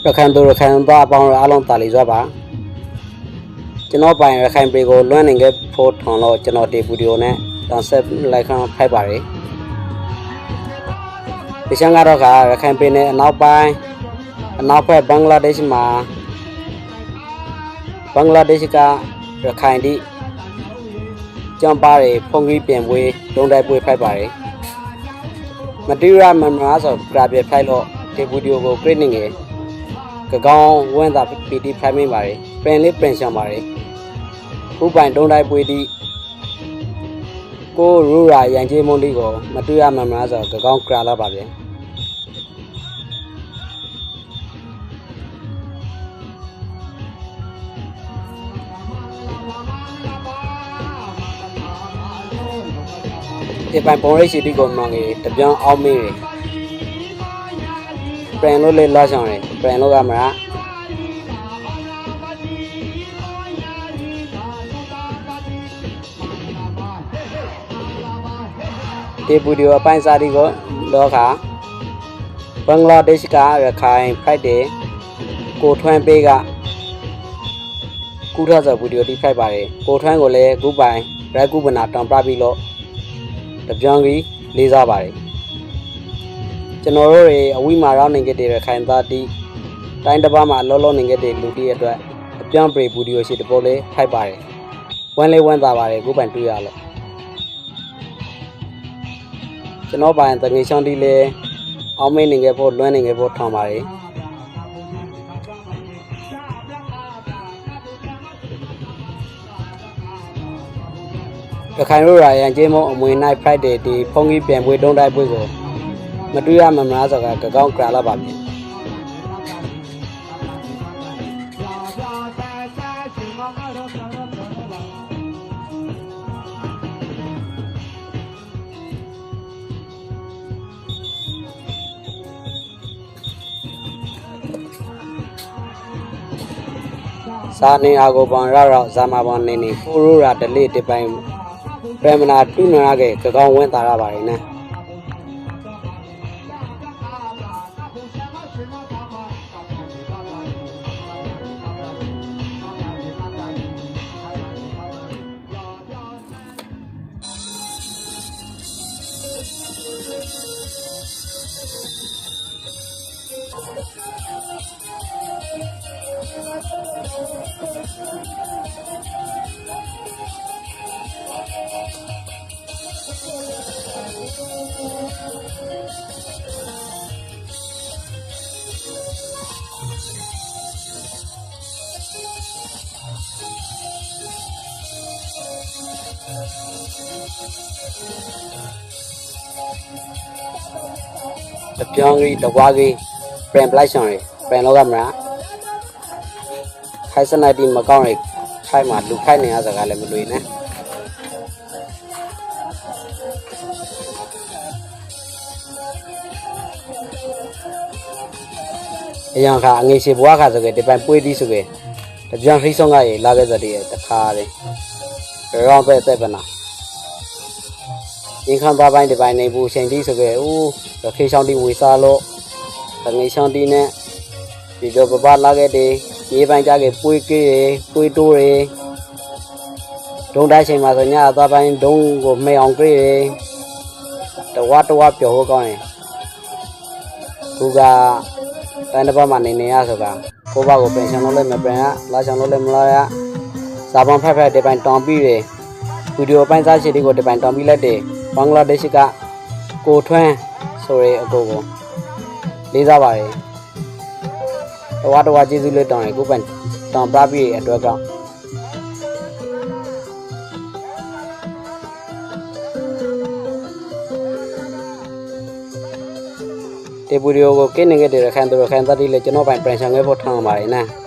ရခိုင်သူရခိုင်သားအပေါင်းအားလုံးတာလီစွာပါကျွန်တော်ပိုင်ရခိုင်ပြည်ကိုလွှမ်းနေခဲ့ဖို့ထွန်လို့ကျွန်တော်ဒီဗီဒီယိုနဲ့တောင်ဆက်လိုက်ခံဖိုက်ပါတယ်ဒီချမ်းကတော့ကရခိုင်ပြည်နယ်အနောက်ပိုင်းအနောက်ဘက်ဘင်္ဂလားဒေ့ရှ်မှာဘင်္ဂလားဒေ့ရှ်ကရခိုင်ဒီကျန်ပါတယ်ဖုန်ကြီးပြင်ပွဲဒုံတိုက်ပွဲဖိုက်ပါတယ်မတီးရမမလားဆိုကြပြဖိုက်လို့ဒီဗီဒီယိုကိုခရစ်နေငယ်ကောင်းဝန်းသာပီတီဖိုင်မင်းပါတယ်ပြန်လေးပြန်ရှောင်ပါတယ်ခုပိုင်ဒုံတိုက်ပွဲဒီကိုရူရာရန်ကျေးမုံလေးကိုမတွေ့ရမှမလားဆိုတော့ကောင်းကြလာပါဗျာဒီပိုင်ပုံရိပ်ရှိတီကိုမှန်ကြီးတပြောင်းအောင်မေးတယ်ပြန်လို့လေလာဆောင်တယ်ပြန်လို့ကမလားဒီဗီဒီယိုအပိုင်းစားဒီကိုတော့ခါဘင်္ဂလားဒေ့ရှ်ကရခိုင်ဖိုက်တယ်ကိုထွန်းပေးကကုထဆော်ဗီဒီယိုတိဖိုက်ပါတယ်ကိုထွန်းကိုလည်းခုပိုင်ရက်ကုပနာတောင်ပြပြီးလို့တပြောင်းကြီးလေးစားပါတယ်ကျွန်တော်တို့တွေအဝိမာရောက်နေကြတဲ့ခိုင်သားတီတိုင်းတစ်ပါးမှာလောလောနေကြတဲ့လူတီအတွက်အပြောင်းပရိဗီဒီယိုရှိတပုတ်လေးဖိုက်ပါတယ်ဝမ်းလေးဝမ်းသာပါတယ်ကိုပိုင်တွေ့ရလို့ကျွန်တော်ပိုင်တငယ်ချောင်းတီလေးအောင်မင်းနေခဲ့ဖို့လွမ်းနေခဲ့ဖို့ထောင်ပါတယ်ရခိုင်ရိုးရာရန်ကျေးမုံအမွေနိုင်ဖိုက်တဲ့ဒီဖုန်ကြီးပြန်ပွဲဒုံတိုက်ပွဲကိုမတွေ့ရမှမလားဆိုတော့ကောင်းကြလာပါပြီစာနေအကိုပန်ရရဇာမပန်နေနေပူရူရာတလေးတပိုင်ပရမနာတူနာကကောင်းဝင်းတာရပါတယ်နော်တပြောင်းကြီးတဝါကြီးပြန်ပလိုက်ဆောင်ရပြန်လောကမလားခိုင်စနိုက်တီမကောင်းရခိုင်မှာလူခိုင်နေရစကားလည်းမလွေနဲ့အရင်ကအငေးရှိဘွားခါဆိုကြဒီပိုင်ပွေးသည်ဆိုကြတပြောင်းခိဆောင်ကရလာခဲ့စတဲ့တခါတယ်ရောင်းတဲ့ပနာရင်ခံပါပိုင်းဒီပိုင်းနေဘူးချိန်တီးဆိုကြဦးခေချောင်းတီဝေစားလို့တငေးချောင်းတီနဲ့ဒီတော့ပပလာခဲ့တဲ့ရေပိုင်းကြခဲ့ပွေးကေးပွေးတိုးရဒုံတိုင်းချိန်မှာဆိုညအသားပိုင်းဒုံကိုမဲအောင်ကေးတဝါပြောဟောကောင်းရင်သူကတိုင်းတစ်ပတ်မှနေရဆိုတာကိုဘကိုပြန်ချောင်းလို့လည်းမပြန်ရလာချောင်းလို့လည်းမလာရစာပန်ဖက်ဒီပိုင်းတောင်းပြီးတယ်ဗီဒီယိုပိုင်းစားချီတွေကိုဒီပိုင်းတောင်းပြီးလက်တယ်ဘင်္ဂလားဒေ့ရှ်ကကိုထွန်းဆိုရဲအကိုကိုလေးစားပါတယ်တဝါကျေးဇူးလေးတောင်းရကိုပိုင်တောင်းပြပြီးအတွက်ကောင်းဒီဗီဒီယိုကိုကိနေခဲ့တဲ့ရခိုင်သူရခိုင်သားတွေလည်းကျွန်တော်ပိုင်ပြန်ဆောင်ခဲ့ဖို့ထောင်းပါတယ်နော်